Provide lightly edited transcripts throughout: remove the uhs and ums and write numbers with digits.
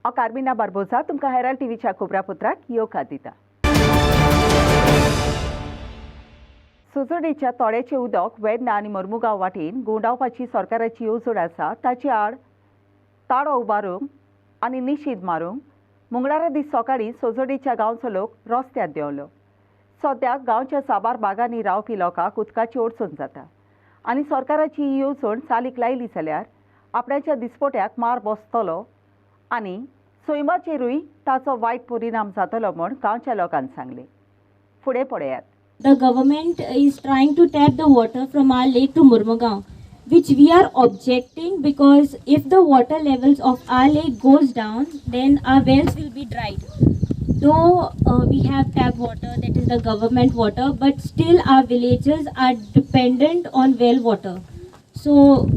हांव कार्मिना बार्बोसा तुमकां हेराल्ड टीव्हीच्या खोबऱ्या पुत्राक येवकार दिता. सोजोडेच्या तोड्याचें उदक वेर्ना आनी मर्मुगांव वाटेन गुंडावपाची सरकाराची येवजण आसा. ताचे आड ताळो उबारूंक आनी निशीद मारूंक मंगळारा दीस सकाळीं सोजोडेच्या गांवचो लोक रस्त्यार देंवलो. सद्याक गांवच्या साबार भागांनी रावपी लोकांक उदकाची अडचण जाता आनी सरकाराची ही येवजण चालीक लायली जाल्यार आपणाच्या दिसपट्याक मार बसतलो आनी सैमाचेरूय ताचो वायट परिणाम जातलो म्हूण गांवच्या लोकांनी सांगलें. फुडें पळयात. The government is trying to tap the water from our lake to Murmugaon, which we are objecting because if the water levels of our lake goes down, then our wells will be dried. Though we have tap water, that is the government water, but still our villages are dependent on well water. So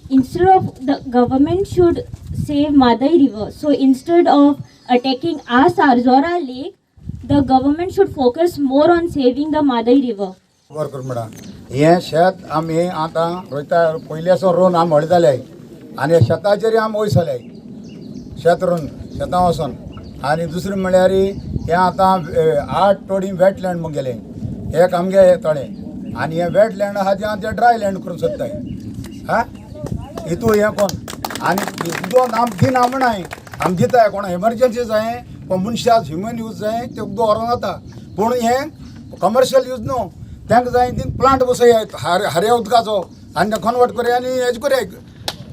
instead of the government should save Madai river, so instead of attacking our Sarzora lake, the government should focus more on saving the Madai river. Worker madam हे शेत आमी आतां रोयता पयलींचो Rowan आमी हळदले आनी शेताचेर आमी वयसले शेत रोवन शेतां वचोन आनी दुसरें म्हणल्यार हे आतां 8 टोडी वेटलँड म्हूण गेले एक आमगे तळे आनी हे वेटलँड आहा ते ते ड्राय लँड करूंक सोदताय हा हितू हे कोण आनी उदक आमी दिना म्हणाय आमी दिताय कोण एमर्जन्सी जाय पण मनशाक ह्युमन यूज जाय ते उदक व्हरोन वता पूण हे कमर्शियल यूज न्हू तांकां जाय ती प्लांट बसयात हऱ्या उदकाचो आनी ते कन्वर्ट करया आनी हेज करया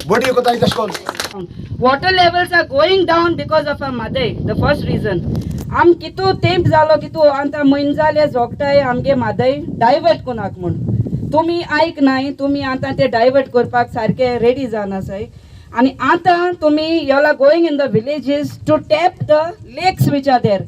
बडी कोताय तशें करून. Water levels are going down because of our Madai. The first reason. आम कितू तेंप जालो कितू आतां म्हयने जाले जोगताय आमगे मादय डायवर्ट कोनाक म्हूण तुमी आयक नाय तुमी आतां ते डायवर्ट करपाक सारके रेडी जानासाय आनी आतां तुमी you are going in the villages to tap the lakes which are there.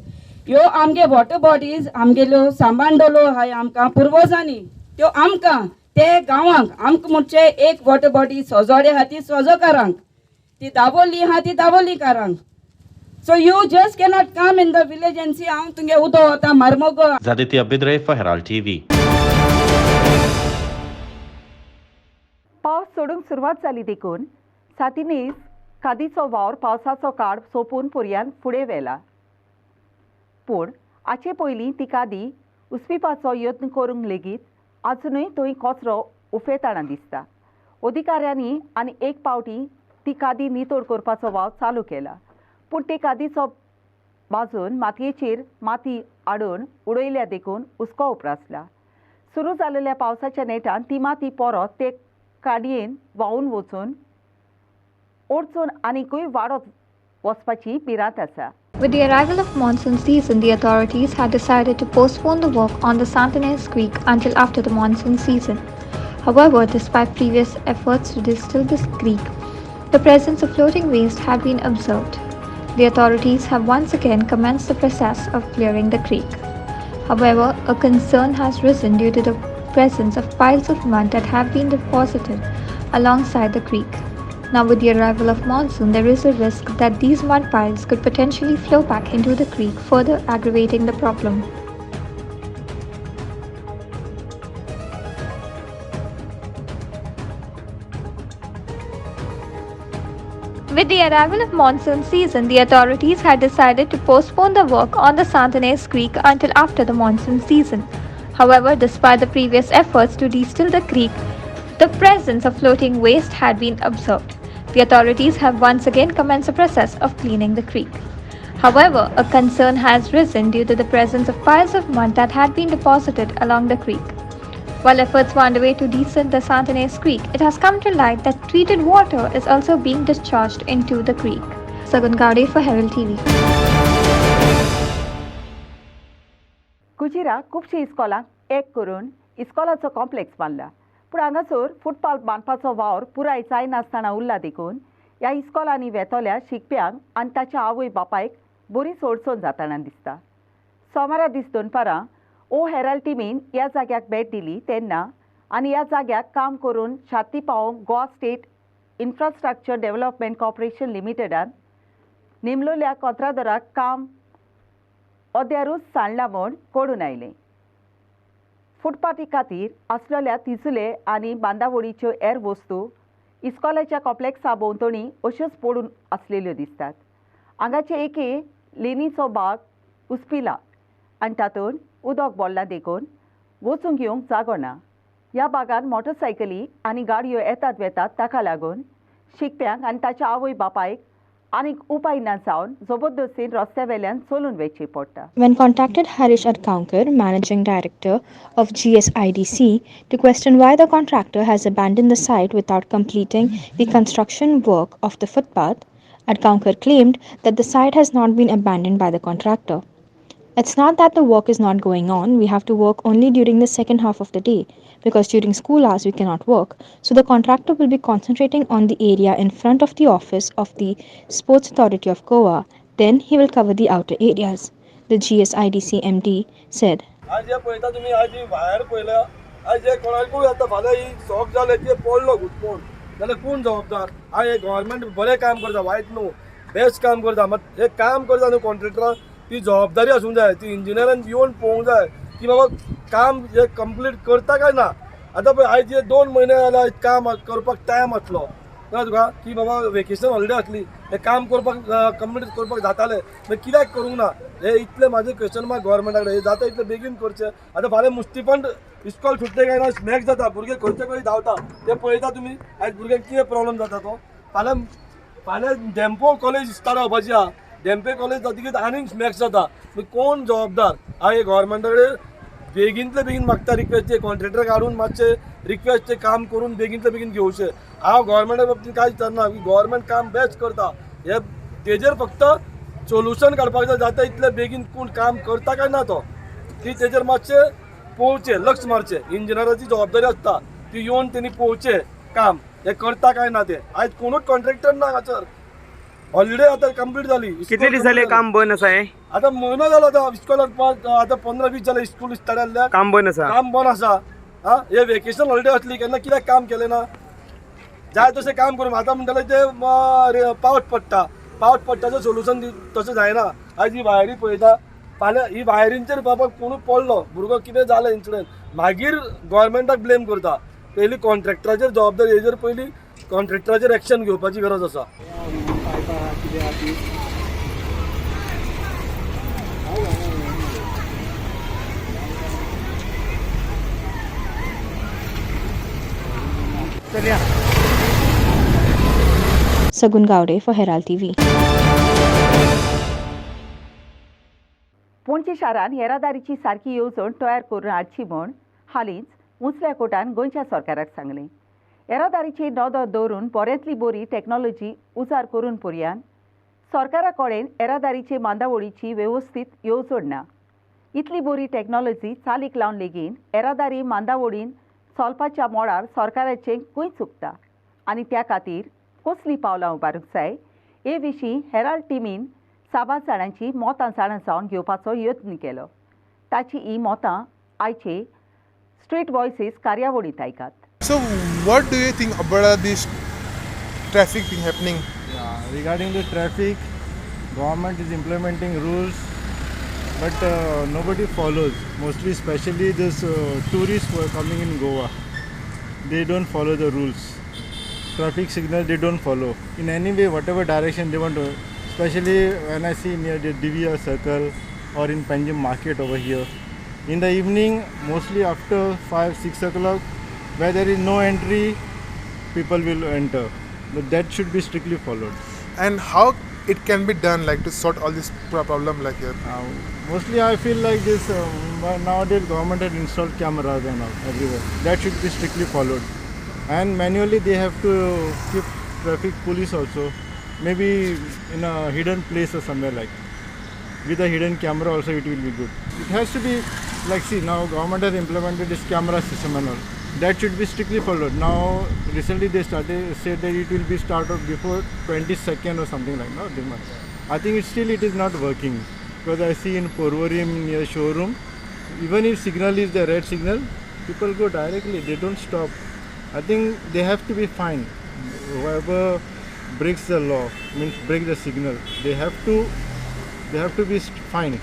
ह्यो आमगे वॉटर बॉडीज आमगेल्यो सांबाळडलो हाय आमकां पुर्वजांनी त्यो आमकां ते गांवांक आमकां म्हणचे एक वॉटर बॉडी सोजोडे आहा ती सोजोकारांक ती दाबोली आहा ती दाबोलीकारांक. So you just cannot come in the village and say हांव तुगे उदो आतां मारमोगो. Zaditi Abidre for Herald TV. पावस सोडूंक सुरवात जाली देखून सातिनीस कादीचो वावर पावसाचो काळ सोंपून पर्यान फुडें व्हेला. पूण हाचे पयलीं ती कादी उसपिवपाचो यत्न करूंक लेगीत आजुनूय थंय कचरो उफेताना दिसता. अधिकाऱ्यांनी आनी एक पावटी ती कादी नितोड करपाचो वाव चालू केला पूण ते कादीचो बाजून मातयेचेर माती हाडून उडयल्या देखून हुस्को उप्रासला. सुरू जाल्ल्या पावसाच्या नेटान ती माती परत ते काडयेन व्हांवून वचून ओडचून आनीकूय वाडत वचपाची भिरांत आसा. With the arrival of monsoon season, the authorities had decided to postpone the work on the Santanese Creek until after the monsoon season. However, despite previous efforts to distill this creek, the presence of floating waste had been observed. The authorities have once again commenced the process of clearing the creek. However, a concern has risen due to the presence of piles of mud that have been deposited alongside the creek. Now, with the arrival of monsoon, there is a risk that these mud piles could potentially flow back into the creek, further aggravating the problem. With the arrival of monsoon season, the authorities had decided to postpone the work on the Santanese Creek until after the monsoon season. However, despite the previous efforts to distill the creek, the presence of floating waste had been observed. The authorities have once again commenced the process of cleaning the creek. However, a concern has risen due to the presence of piles of mud that had been deposited along the creek. While efforts were underway to descend the Santanese Creek, it has come to light that treated water is also being discharged into the creek. Konkani for Herald TV. Cujira खुबशी इस्कॉलांक एक करून इस्कॉलाचो complex बांदला पूण हांगासर footpath बांदपाचो वावर पुराय जायनासतना उरला देखून ह्या इस्कॉलांनी वेतोल्या शिकप्यांक आनी ताच्या आवय बापायक बरीच अडचण जाताना दिसता. सोमारा दीस दनपारां हेराल्ड टिमीन ह्या जाग्याक भेट दिली तेन्ना आनी ह्या जाग्याक काम करून शाती पावोवंक Goa state infrastructure development corporation लिमिटेडान नेमलेल्या कंत्राटदाराक काम अद्यारूच सांडलां म्हूण कळून आयलें. फुटपाथी खातीर आसलेल्या तिजुले आनी बांदावळीच्यो हेर वस्तू इस्कॉलाच्या कॉम्प्लेक्सा भोंवतणी अश्योच पडून आसलेल्यो दिसतात. हांगाचे एके लेनीचो भाग उस्पिला आनी तातूंत उदक बोल्लां देखून वचूंक येवंक जागो ना. ह्या भागांत मोटरसायकली आनी गाडयो येतात वेतात ताका लागून शिकप्यांक आनी ताच्या आवय बापायक आनीक उपाय ना जावन जबरदस्तीन रस्त्या वेल्यान चलून वचचें पडटा. When contacted Harish Adkankar, Managing Director of GSIDC, to question why the contractor has abandoned the site without completing the construction work of the footpath, Adkankar claimed that the site has not been abandoned by the contractor. It's not that the work is not going on, we have to work only during the second half of the day, because during school hours we cannot work. So the contractor will be concentrating on the area in front of the office of the Sports Authority of Goa. Then he will cover the outer areas, the GSIDC MD said. आज जे पळयता तुमी आज भायर पळयल्या आज जे कोणाकूय आता फाल्यां ही शॉक जाले ते पडलो घुसपून जाल्यार कोण जबाबदार. आज हे गव्हर्मेंट बरें काम करता वायट न्हू बेस्ट काम करता मात हे काम करता न्हू कॉन्ट्रॅक्टरां ती जबाबदारी आसूंक जाय. ती इंजिनियरान येवन पळोवंक जाय की बाबा काम हे कंप्लीट करता काय ना. आतां पळय आयज जे 2 म्हयने जाल्यार काम करपाक टायम आसलो कळ्ळें तुका की बाबा वेकेशन हॉलिडे आसली हे काम करपाक कंप्लीट करपाक जातालें मागीर कित्याक करूंक ना. हे इतले म्हाजे क्वेश्चन मार्क गव्हर्मेंटाक हे जाता इतले बेगीन करचें. आतां फाल्यां मुस्तीपण इस्कॉल सुट्टे काय ना स्मॅक जाता भुरगे खंयचे खंय धांवता ते पळयता तुमी आयज भुरग्यांक कितें प्रॉब्लेम जाता तो. फाल्यां डॅम्पो कॉलेज स्टार्ट जावपाची आहा डॅम्पे कॉलेज जातकीच आनीक स्मॅक्स जाता. कोण जबाबदार. हांव हे गव्हर्मेंटा कडेन बेगींतले बेगीन मागता रिक्वेस्ट कॉन्ट्रॅक्टर काडून मातशे रिक्वेस्ट काम करून बेगींतले बेगीन घेवचें. हांव गव्हर्मेंटा बाबतींत कांयच विचारना की गव्हर्मेंट काम बेस्ट करता हे तेजेर फक्त सोल्युशन काडपाक जाय. जाता इतले बेगीन कोण काम करता काय ना तो ती तेजेर मातशें पळोवचें लक्ष मारचें. इंजिनियराची जबाबदारी आसता ती येवन तेणी पळोवचें काम हे करता काय ना ते. आयज कोणूच कॉन्ट्रॅक्टर ना हांगासर. हॉलिडे आता कंप्लीट झाली. कितले दीस जाले काम बंद आसा हे? आता म्हयनो जालो आता इस्कॉलाक आता 15-20 जाले स्कूल स्टार्ट जाल्ल्या काम बंद आसा. काम बंद आसा. हा हे वेकेशन हॉलिडे असली केन्ना कित्याक काम केलें ना. जाय तशें काम करूं. आतां म्हणटाले ते पावस पडटाचें सोल्युशन तशें जायना. आयज ही वायरी पळयता फाल्यां ही वायरींचेर बाबा कोणूय पडलो भुरगो कितें जालें इन्सिडंट मागीर गव्हर्मेंटाक ब्लेम करता. पयलीं कॉन्ट्रॅक्टराचेर जबाबदारी हेजेर पयलीं कॉन्ट्रॅक्टराचेर एक्शन घेवपाची गरज आसा. Sagun Gowde for Herald TV. Panaji शारान येरादारीची सारकी येवजण तयार करून हाडची म्हूण हालींच मुसल्या कोर्टान गोंयच्या सरकाराक सांगलें. येरादारीची नदर दवरून बऱ्यांतली बरी टॅक्नॉलॉजी उजार करून पर्यान सरकारा कडेन येरादारीचे मांदावळीची वेवस्थीत येवजण ना. इतली बरी टॅक्नॉलॉजी चालीक लावन लेगीन येरादारी मांदावळीन चलपाच्या मोडार सरकाराचें खंय चुकता आनी त्या खातीर कसलीं पावलां उबारूंक जाय हे विशीं हेराल्ड टिमीन 7 जाणांची मोतां जाणा जावन घेवपाचो यत्न केलो. ताची ही मोतां आयचे स्ट्रीट व्हॉयसीस कार्यावळींत आयकात. So what do you think about this traffic thing happening? Regarding the traffic, government is implementing rules, but nobody follows. Mostly, especially this tourists who are coming in Goa, they don't follow the rules. Traffic signal they don't follow. In any way, whatever direction they want to. Especially when I see near the DVR circle or in Panjim market over here. In the evening, mostly after 5-6 o'clock, where there is no entry, people will enter. But that should be strictly followed. And how it can be done, like to sort all this problem like here? Mostly I feel like this, nowadays government has installed cameras and all everywhere. That should be strictly followed. And manually they have to keep traffic police also. Maybe in a hidden place or somewhere like. With a hidden camera also it will be good. It has to be like, see, now government has implemented this camera system and all. That should be strictly followed. Now recently they said that it will be started before 22nd or something like that. I think it is not working, because I see in Porvorim near showroom, even if signal is the red signal, people go directly, they don't stop. I think they have to be fined. Whoever breaks the law, means break the signal, they have to be fined,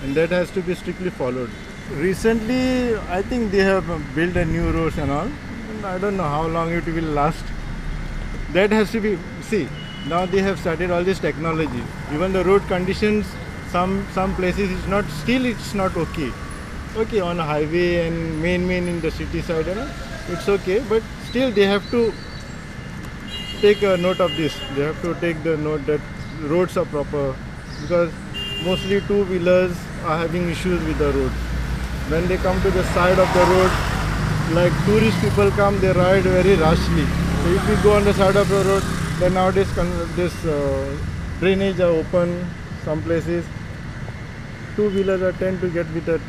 and that has to be strictly followed. Recently, I think they have built a new roads and all. And I don't know how long it will last. That has to be, see, Now they have started all this technology. Even the road conditions, some places it's not okay. Okay, on a highway and main in the city side, it's okay, but still they have to take a note of this. They have to take the note that roads are proper, because mostly two-wheelers are having issues with the roads. When they come to the side of the road, like tourist people come, they ride very rashly. So if we go on the side of the road, then nowadays this drainage are open some places. Two-wheelers are tend to get met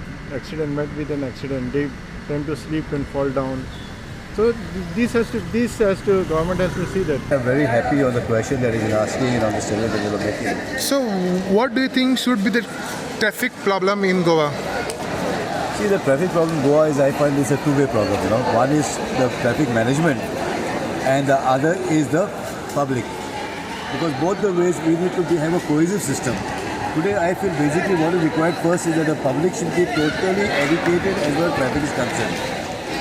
with an accident. They tend to slip and fall down. So government has to see that. I'm very happy on the question that he's asking and on the statement that you are making. So, what do you think should be the traffic problem in Goa? See, the traffic problem in Goa is, I find, is a two-way problem. One is the traffic management, and the other is the public. Because both the ways we need to have a cohesive system. Today, I feel basically what is required first is that the public should be totally educated as well as traffic is concerned.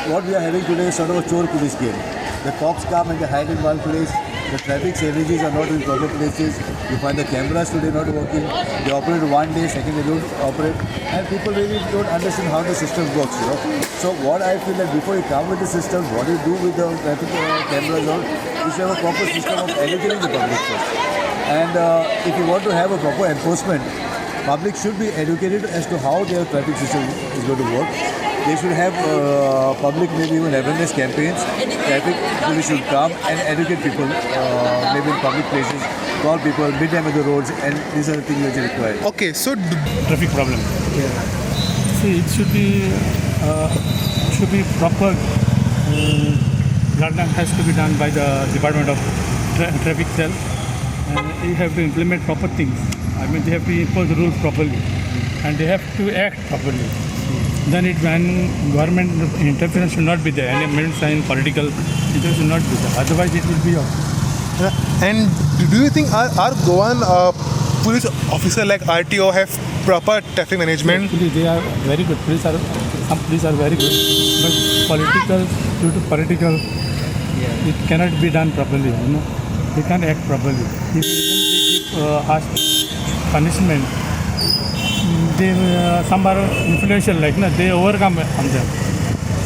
What we are having today is sort of a chore police game. The cops come and they hide in one place. The traffic synergies are not in proper places. You find the cameras today not working. They operate one day, second they don't operate. And people really don't understand how the system works, So what I feel that before you come with the system, what you do with the traffic cameras, you should have a proper system of educating the public first. And if you want to have a proper enforcement, public should be educated as to how their traffic system is going to work. They should have public, maybe even awareness campaigns. Traffic police should come and educate people, maybe in public places, call people, meet them at the roads, and these are the things which are required. Okay, so traffic problem. Yeah. See, it should be proper. Guideline has to be done by the Department of Traffic Cell, and you have to implement proper things. I mean, they have to impose the rules properly, and they have to act properly. Then when government interference should not be there, any means and political interference should not be there. Otherwise, it will be okay. And do you think our Goan police officer like RTO have proper traffic management? They are very good. Some police are very good, but due to political, it cannot be done properly. They can't act properly. If they give harsh punishment, some are influential, they overcome on them.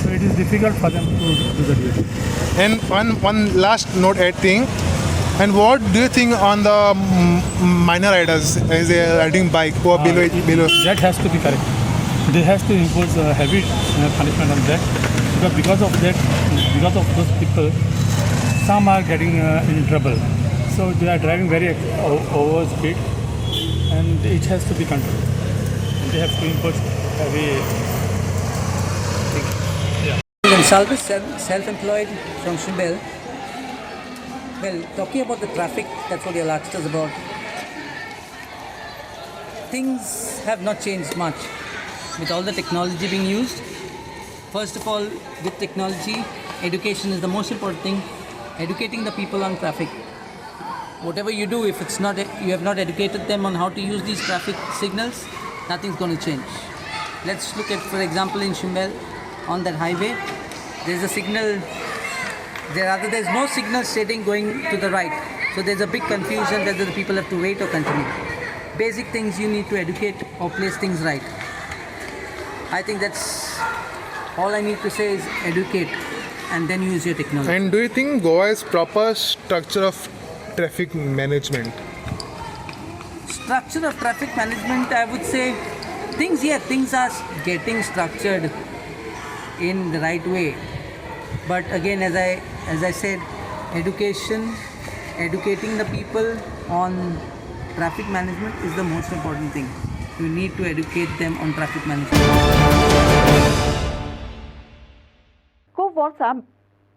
So it is difficult for them to do the duty. And one last note, I think. And what do you think on the minor riders as they are riding bike who are below? That has to be correct. They have to impose a heavy punishment on that. Because of those people, some are getting in trouble. So they are driving very over speed, and it has to be controlled. They have to impose heavy. Gonsalves, self-employed from Shimbel. Well, talking about the traffic, that's what you asked us about. Things have not changed much with all the technology being used. First of all, with technology, education is the most important thing. Educating the people on traffic. Whatever you do, if you have not educated them on how to use these traffic signals, nothing's going to change. Let's look at, for example, in Shimbel, on that highway, there's a signal. There's no signal stating going to the right. So there's a big confusion whether the people have to wait or continue. Basic things you need to educate or place things right. I think that's all I need to say is educate and then use your technology. And do you think Goa has proper structure of traffic management? Structure of traffic management, I would say things are getting structured in the right way. But again, as I said, educating the people on traffic management is the most important thing. You need to educate them on traffic management. खूब वर्सां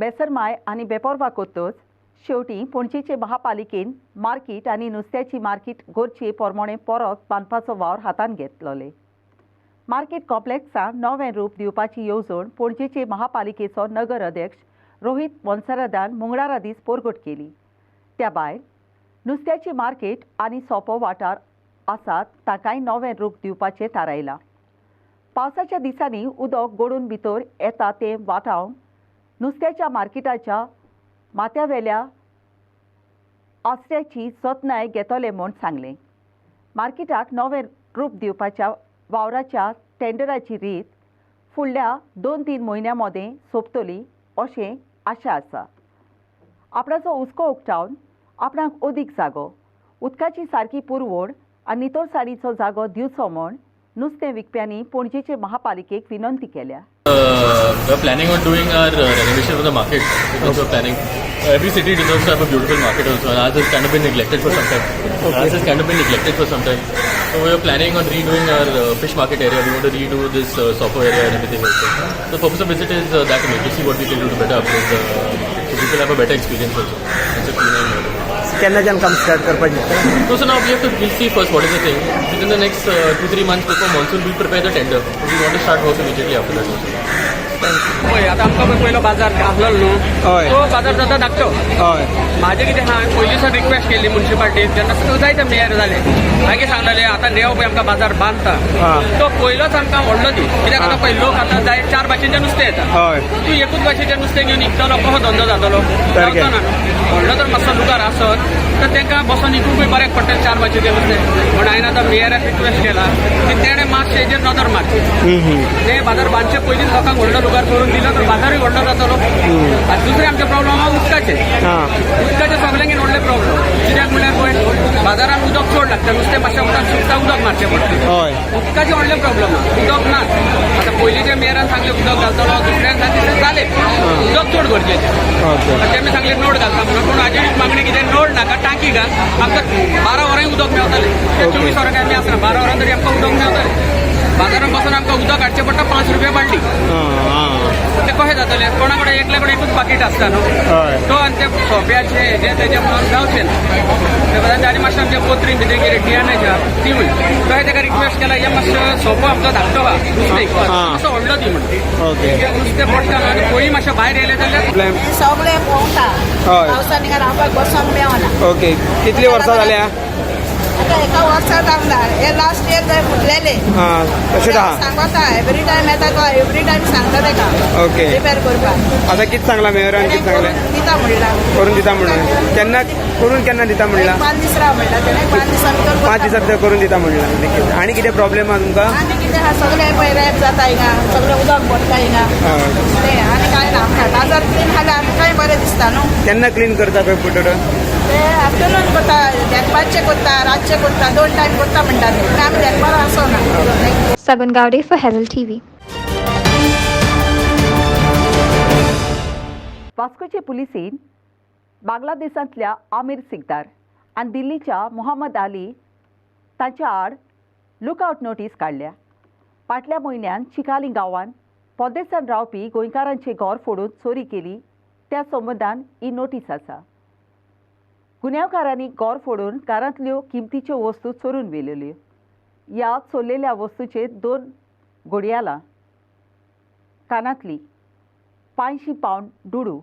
बेसरमाय आनी बेपरवा कोत्तोच शेवटी पणजेचे महापालिकेन market आनी नुस्त्याची market गोरचे पोरमोणे परत बांदपाचो वावर हातान घेतलोले. Market कॉम्प्लेक्साक नवें रूप दिवपाची येवजण पणजेचे महापालिकेचो नगर अध्यक्ष रोहित मोन्सरादान मंगळारा दीस पोरगोट केली. त्या भायर नुस्त्याची मार्केट आनी सोपो वाठार आसात ताकाय नवें रूप दिवपाचें थारायलां. पावसाच्या दिसांनी उदक गळून भितर येता तें वाटावन नुस्त्याच्या मार्केटाच्या माथ्यावेल्या आसऱ्याची जतनाय घेतले म्हूण सांगलें. मार्केटाक नवें रूप दिवपाच्या वावराच्या टेंडराची रीत फुडल्या 2-3 म्हयन्यां मदें सोंपतली अशें आशा आसा. आपणाचो हुस्को उक्तावन आपणाक अदीक जागो, उदकाची सारकी पुरवण आनी नितळसाणीचो जागो दिवचो म्हूण नुस्तें विकप्यांनी पणजेचे महापालिकेक विनंती केल्या. We're planning on doing our renovation of the market because we're planning. Every city deserves to have a beautiful market also, and ours has kind of been neglected for some time. Ours has kind of been neglected for some time. So we're planning on redoing our fish market area. We want to redo this sofa area and everything also. So the purpose of visit is that to see what we can do to better upgrade the so people have a better experience also. It's a cleaner area. केन्नाच्यान काम start करपाचें? So now we'll see first what is the thing. Within the next 2-3 months before monsoon, we'll prepare the tender. We want to start work immediately after that also. पळय आतां आमकां पयलो बाजार आसलो न्हू, तो बाजार जाता धाकटो. म्हाजें कितें आहा, पयलींसान रिक्वेस्ट केल्ली म्युन्सिपाल्टीक, जेन्ना जायते मेयर जाले, मागीर सांगलेले आतां नेव पळय आमकां बाजार बांदता, तो पयलोच आमकां व्हडलो दी. कित्याक आतां पळय लोक आतां जाय 4 भाशेचें नुस्तें येता. तूं एकूच भाशेचें नुस्तें घेवन विकतलो, कसो धंदो जातलो? जावचो ना न्हू. व्हडलो जर मातसो लुगार आसत तर तांकां बसून विकूंकूय बऱ्याक पडटलें 4 भाशेचें नुस्तें. पूण हांवें आतां मेयराक रिक्वेस्ट केला की तेणें मातशें हेजेर नदर मारची. ते बाजार बांदचे पयलींच लोकांक व्हडलो लुगार करून दिलो तर बाजारूय व्हडलो जातलो. आनी दुसरें आमचें प्रॉब्लम आहा उदकाचें. उदकाचें सगळ्यांकीन व्हडलें प्रॉब्लम. कित्याक म्हणल्यार पळय बाजारान उदक चड लागता, नुस्तें मातशें उदक सुकता उदक मारचें पडटा. उदकाचें व्हडलें प्रॉब्लम आहा, उदक ना. आतां पयलींच्या मेयरान सांगलें उदक घालतलो, दुसऱ्यान सांगलें जालें, उदक चड गरजेचें. तेमी सांगलें नोट घालता म्हणून. पूण हाजी मागणी कितें, नोट नाका, टांकी घाल, आमकां 12 वरांय उदक मेळटलें. 24 वरां काय आमी आसना, 12 वरां तरी आमकां उदक मेळटलें. बाजारान बसून आमकां उदक हाडचें पडटा 5 रुपया बालटी. ते कशें जातलें? कोणा कडेन एकल्या कडेन एकूच पाकीट आसता न्हू, तो आनी ते सोप्याचे हेजे तेजे म्हणून जावचें ना. ते बद्दल आनी मातशें आमच्या पोत्रीन कितें कितें डियानाच्या ती म्हण तो ताका रिक्वेस्ट केला, हे मातसो सोपो आमचो धाकटो आहा नुस्तें, मातसो व्हडलो दी म्हण. नुस्तें पडटा न्हू, आनी कोणी मातशें भायर येयलें जाल्यार सगळे पोवता, पावसांनी रावपाक बसोंक मेळना. ओके, कितलीं वर्सां जाल्या? आतां एका वर्सा जावना, हे लास्ट इयर थंय फुटलेले. तशेंच आहा, सांगता एवरी टायम येता तो, एवरी टायम सांगता तेका रिपेर करपाक. आतां कितें सांगलां मेयरान? कितें सांगलें? दिता म्हणला, करून दिता म्हणलें. केन्ना करून केन्ना दिता म्हणला? 5 दीस राव म्हणला तेणें. 5 दिसांनी 5 दिसांत ते करून दिता म्हणला. आनी कितें प्रॉब्लेम आहा तुमकां? आनी कितें आहा, सगळे पळय रॅप जाता हिंगा, सगळें उदक पडटा हिंगा. तें आनी कांय ना. आमकां बाजार क्लीन जाल्यार आमकांय बरें दिसता न्हू. केन्ना क्लीन करता पळय पुटर? ते आफ्टरनून करता, देखपारचें करता, रातचें करता, 2 टायम करता म्हणटा ते. पूण आमी देखपार आसोना. Sagan Gowde for Herald TV. वास्कोचे पुलिसीन बांगलादेशांतल्या Aamir सिकदार आनी दिल्लीच्या मोहम्मद अली तांच्या आड लुकआउट नोटीस काडल्या. फाटल्या म्हयन्यान चिकाली गांवांत परदेसांत रावपी गोंयकारांचें घर फोडून चोरी केली त्या संबंदान ही नोटीस आसा. गुन्यांवकारांनी घर फोडून घरांतल्यो किमतीच्यो वस्तू चोरून व्हेलेल्यो. ह्या चोरलेल्या वस्तूचे 2 घडयाळां, कानांतली, 500 पावंड दुडू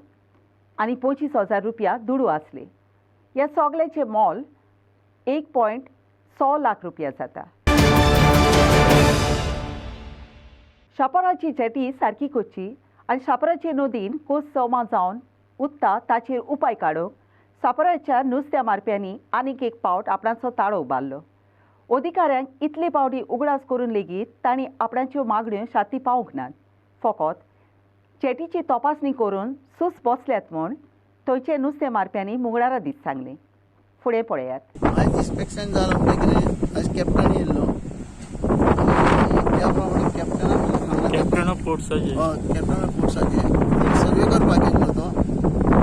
आनी 25,000 रुपया दुडू आसले. ह्या सगळ्याचें मोल 1.6 लाख रुपया जाता. शापोराची जेटी सारकी करची आनी शापोराचे नदीन कोस जमा जावन उरता ताचेर उपाय काडूंक शापोराच्या नुस्त्या मारप्यांनी आनीक एक पावट आपणाचो ताळो उबारलो. अधिकाऱ्यांक इतले पावटी उगडास करून लेगीत तांणी आपणाच्यो मागण्यो शाती पावूंक नात. फकत जेटीची तपासणी करून सूस बसल्यात म्हूण थंयचे नुस्तें मारप्यांनी मुगडारा दीस सांगलें. फुडें पळयात. आयज इन्स्पेक्शन जालां म्हणटकीर आयज कॅप्टन येयल्लो. त्या प्रमाणे कॅप्टनान सांगलां, कॅप्टन ऑफ फोर्साचे सर्वे करपाचें न्हू तो,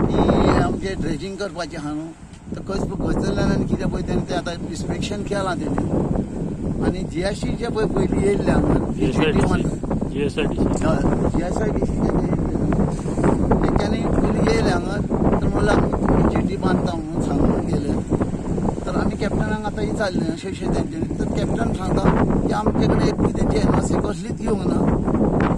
की आमचे ड्रेजिंग करपाचें आहा न्हू. तर खंयसरल्यान आनी कितें पळय तेणें तें आतां इन्स्पेक्शन केलां तेणें. आनी जीएसटीचे पळय पयलीं येयल्ले हांगा तेंच्यांनी पयलीं येयले हांगा. तर म्हणल्यार आमी जेटी बांदता म्हणून सांगून गेले. तर आमी कॅप्टनाक आतां विचारलें अशें तेंच्यांनी. तर कॅप्टन सांगता की आमचे कडेन एक तेंची एनओसी कसलीच येवंक ना.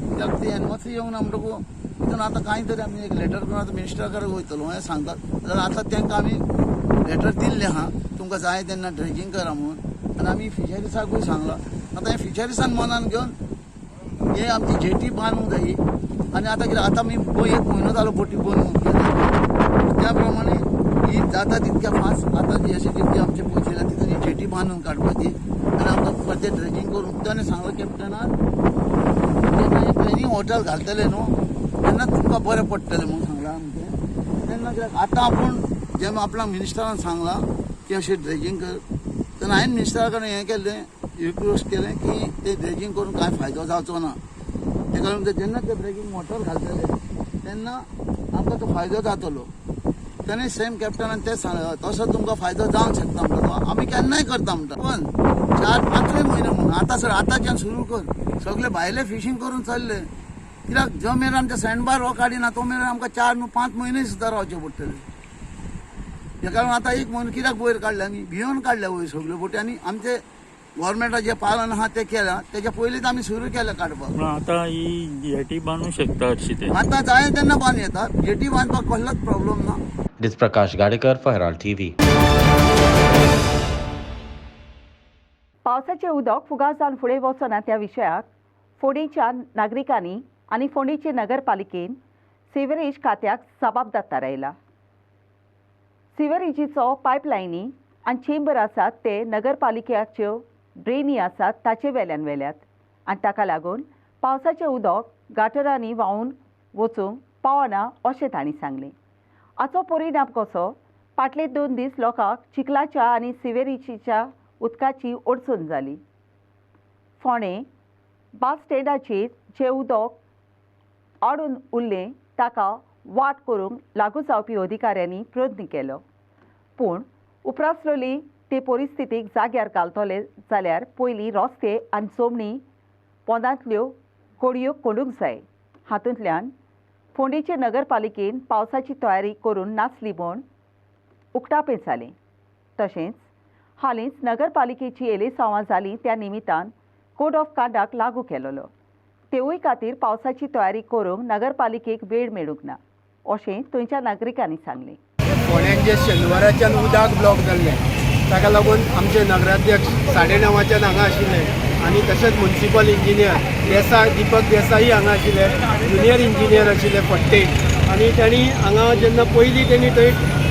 कित्याक ती एनओसी येवंक ना म्हणटकूच तितून आतां कांय तरी आमी एक लेटर करून आतां मिनिस्टरा कडेन वयतलो हें सांगतात. जाल्यार आतां तांकां आमी लेटर दिल्लें आहा, तुमकां जाय तेन्ना ड्रेजिंग करा म्हणून. आनी आमी फिशरीसाकूय सांगलां. आतां हें फिशरीसान मनान घेवन हे आमची जेटी बांदूंक जायी. आनी आतां कितें, आतां आमी 1 म्हयनो जालो बोटी बंद केल्या. त्या प्रमाणे ही जाता तितक्या फास्ट आतां जी अशी जेटी आमचे पयशे तितून जेटी बांदून काडपाची आनी आमकां परते ड्रेजींग करून ताणें सांगलो कॅप्टनान जेन्ना हे प्लॅनिंग हॉटेल घालतले न्हू तेन्ना तुमकां बरें पडटलें म्हणून सांगलां आमचें तेन्ना कित्याक आतां आपूण जेन्ना आपणाक मिनिस्टरान सांगलां की अशें ड्रेजींग कर तेन्ना हांवें मिनिस्टरा कडेन हें केलें रिक्वेस्ट केलें की तें ड्रेजींग करून कांय फायदो जावचो ना तेका लागून जेन्ना ते ड्रेजींग मोटर घालतले तेन्ना आमकां तो फायदो जातलो ताणें सेम कॅप्टनान तेच सांगलें तसो तुमकां फायदो जावंक शकता म्हणटा तो आमी केन्नाय करता म्हणटा पण 4-5 म्हयने म्हणून आतां सर आतांच्यान सुरू कर सगळे भायले फिशींग करून चल्ले कित्याक जो मेरेन आमचे सँडबार हो काडिना तो मेरेन आमकां 4-5 म्हयने सुद्दां रावचे पडटले हेका लागून आतां एक म्हयनो कित्याक वयर काडले आमी भियोन काडल्या वयर सगळ्यो बोटी आनी आमचे गव्हर्मेंटा जे पालन आहा ते केल्या तेच्या पयलींच आमी सुरू केलें काडपाक आतां ही जेटी बांदूं शकता हरशीं ते आतां जाय तेन्ना बांद येतात जेटी बांदपाक कसलोच प्रॉब्लेम ना This is Prakash Gadekar for Herald TV. पावसाचे उदक फुगास जावन फुडें वचना त्या विशयाक फोंडेच्या नागरिकांनी आनी फोंडेचे नगरपालिकेन सिवरेज खात्याक जबाबदार थारायला. सिवरेजीचो पायपलायनी आनी चेंबर आसात ते नगरपालिकेच्यो ड्रेनी आसात ताचे वेल्यान वेल्यात आनी ताका लागून पावसाचें उदक गाटरांनी व्हांवून वचूंक पावना अशें तांणी सांगलें. हाचो परिणाम कसो फाटले 2 दीस लोकांक चिखलाच्या आनी सिवेरेजीच्या उदकाची अडचण जाली. फोंडें बस स्टँडाचेर जें उदक आडून उरलें ताका वाट करूंक लागू जावपी अधिकाऱ्यांनी प्रयत्न केलो पूण उपरासलेली ते परिस्थितीक जाग्यार घालतले जाल्यार पयलीं रस्ते आनी जमनी पोंदांतल्यो कोडयो कोडूंक जाय. हातूंतल्यान फोंडेचे नगरपालिकेन पावसाची तयारी करून नासली म्हूण उक्तावण जालें. तशेंच हालींच नगरपालिकेची येलेसांवां जालीं त्या निमित्तान कोड ऑफ कंडक्ट लागू केलोलो. तेवूय खातीर पावसाची तयारी करूंक नगरपालिकेक वेळ मेळूंक ना अशें थंयच्या नागरिकांनी सांगलें. फोंड्यान जे शेनवाराच्यान उदक ब्लॉक जाल्लें ताका लागून आमचे नगराध्यक्ष 9:30 हांगा आशिल्ले आनी तशेंच म्युनिसिपल इंजिनियर देसाय दीपक देसाई हांगा आशिल्ले जुनियर इंजिनियर आशिल्ले फट्टे आनी तांणी हांगा जेन्ना पयलीं तेणी थंय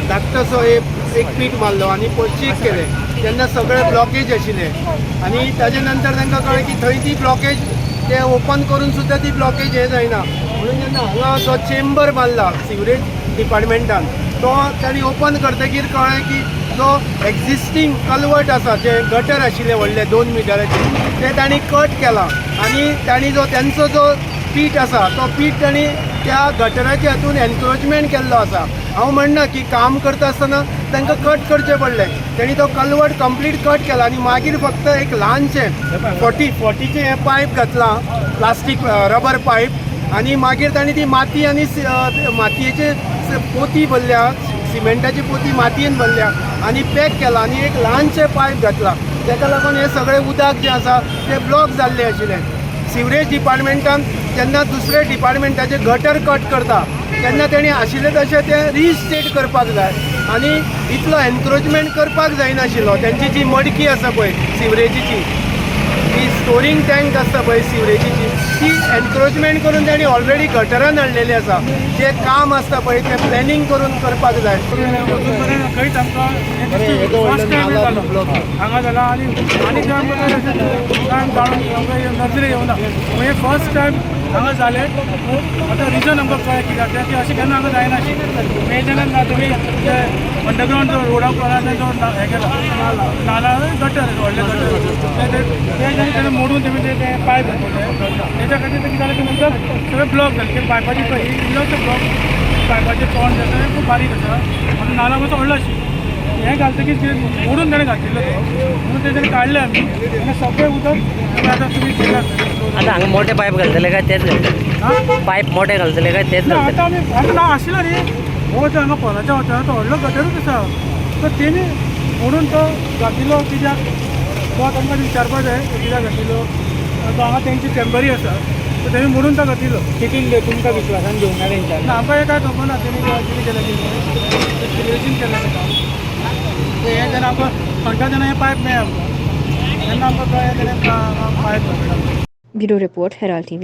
धाकटोसो एक पीट मारलो आनी चेक केलें तेन्ना सगळे ब्लॉकेज आशिल्ले आनी ताजे नंतर तांकां कळ्ळें की थंय ती ब्लॉकेज ते ओपन करून सुद्दां ती ब्लॉकेज हें जायना म्हणून जेन्ना हांगा जो चेंबर बांदला सिवरेज डिपार्टमेंटान तो तांणी ओपन करतकीर कळ्ळें की जो एक्झिस्टींग कल्वर्ट आसा जे गटर आशिल्ले व्हडले 2 मिटराचे ते तांणी कट केला आनी तांणी जो तेंचो जो पीट आसा तो पीट तांणी त्या गटराच्या हातून एनक्रोचमेंट केल्लो आसा. हांव म्हणना की काम करता आसतना तांकां कट करचें पडलें तांणी तो कल्वर्ट कंप्लीट कट केला आनी मागीर फक्त एक ल्हानशें 40चे हें पायप घातलां प्लास्टीक रबर पायप आनी मागीर तांणी ती माती आनी मातयेचे पोती भरल्या सिमेंटाची पोती मातयेन भरल्या आनी पॅक केला आनी एक ल्हानशें पायप घातला ताका लागून हे सगळें उदक जें आसा तें ब्लॉक जाल्लें आशिल्लें. सिवरेज डिपार्टमेंटान जेन्ना दुसरे डिपार्टमेंटाचे गटर कट करता तेन्ना तेणी आशिल्लें तशें तें रिस्टेट करपाक जाय आनी इतलो एनक्रोचमेंट करपाक जायनाशिल्लो. तेंची जी मडकी आसा पळय सिवरेजीची ती स्टोरींग टँक आसता पळय सिवरेजीची ती एनक्रोचमेंट करून तेणी ऑलरेडी गटरान हाडलेली आसा. जे काम आसता पळय तें प्लॅनिंग करून करपाक जाय. खंयच आमकां हांगा जाला आनी टायम जाणून आमकां नजरे येवना म्हणजे फर्स्ट टायम हांगा जालें. आतां रिजन आमकां कळ्ळें कित्याक की अशें केन्ना हांगा जायनाशिल्लें. मेजनान तुमी अंडरग्रावंड जो रोडाक जो हें केला नाला गटर व्हडले गटर तेन्ना मोडून ते पायप घातले तेच्या खातीर कितें जालें की नंतर सगळें ब्लॉक जालें की पायपाची इल्लो तो ब्लॉक पायपाचें तोंड जें आसा खूब बारीक आसा आनी नाला मातसो व्हडलो आशिल्लो हें घालतकीच मोडून ताणें घातिल्लो तो म्हणून तें काडलें आमी आनी सगळें उदक आतां तुमी आतां हांगा मोठे पायप घालतले काय तेच घालतले पायप मोठे घालतले काय तेच आतां आमी आतां ना आशिल्लो न्ही हो जो हांगा पोलाच्या वतान तो व्हडलो गटरूच आसा तर तेणी म्हणून तो घातिल्लो कित्याक तो तांकां विचारपाक जाय कित्याक घातिल्लो तो हांगा तेंची चेंबरी आसा तर तेणी म्हणून तो घातिल्लो कितें तुमकां विश्वासान घेवंक ना तेंच्यानी आमकां हे काय खबर ना तेणी कितें केलें सिवरेजीन केलें काम हें जेन्ना आमकां खंयच्या जेन्ना हें पायप मेळ्ळें आमकां तेन्ना आमकां कळ्ळें तेणें pipe घातलेलो. Bureau Report, Herald TV.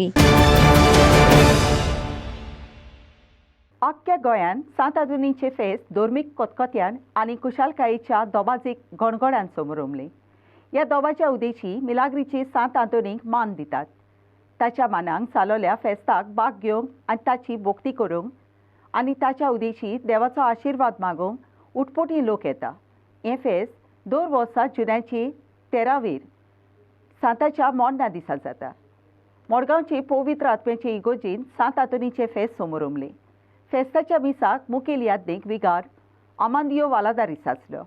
आख्ख्या गोंयान सांत आंतोनीचें फेस्त धोर्मीक कोतकोत्यान आनी कुशालकायेच्या दोबाजीक गणगोड्यान समोर उमलें. ह्या दोबाच्या उदेची मिलाग्रीचे सांत आंतोनीक मान दितात. ताच्या मानांक चालोल्या फेस्ताक भाग घेवंक आनी ताची भोक्ती करूंक आनी ताच्या उदेची देवाचो आशिर्वाद मागूंक उटपोटी लोक येता. हें फेस्त दर वर्सा जुन्याची 13वीर सांताच्या मोडण्या दिसा जाता. मडगांवचे पवित्र आत्म्याचे इगोर्जीन सांत आंतोनीचें फेस्त समोर उमलें. फेस्ताच्या मिसाक मुखेल यादनीक विगार आमांदियो वालादारी साचलो.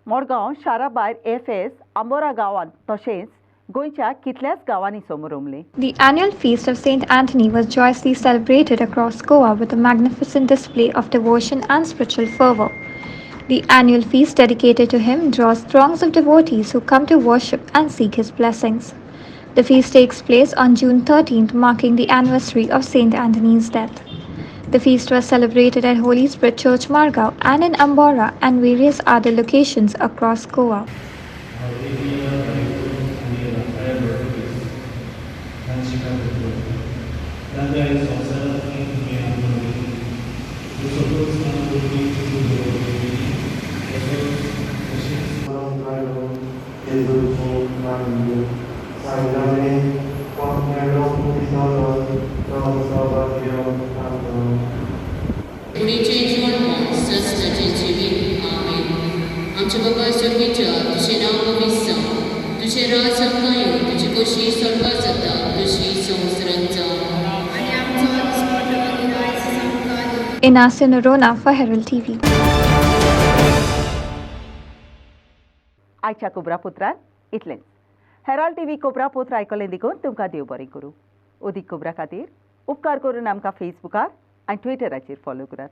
मडगांव शारा भायर हे फेस्त आंबोरा गांवांत तशेंच गोंयच्या कितल्याच गांवांनी समोर उमलें. The annual feast of Saint Anthony was joyously celebrated across Goa with a magnificent display of devotion and spiritual fervor. The annual feast dedicated to him draws throngs of devotees who come to worship and seek his blessings. The feast takes place on June 13th, marking the anniversary of Saint Anthony's death. The feast was celebrated at Holy Spirit Church, Margao, and in Ambora and various other locations across Goa. पुणेचे जीवन सस्ताचे जिवीत आमेन. आमच्या बाबा स्वर्गीच्या तुझे नांव पवित्र जावं, तुझे राज आमकां येवं, तुजी कशी स्वर्गात जाता तशी संवसारांत जावं आनी आमचो दिसपट्टो गिराय आमकां. Inacio Norona for Herald TV. आयच्या कोबरापुत्रान इतलेंच. हेराल्ड टीव्ही कोबरापुत्र आयकलें देखून तुमकां देव बरें करूं. अदीक खबरां खातीर उपकार करून आमकां फेसबुकार आनी ट्विटराचेर फॉलो करात.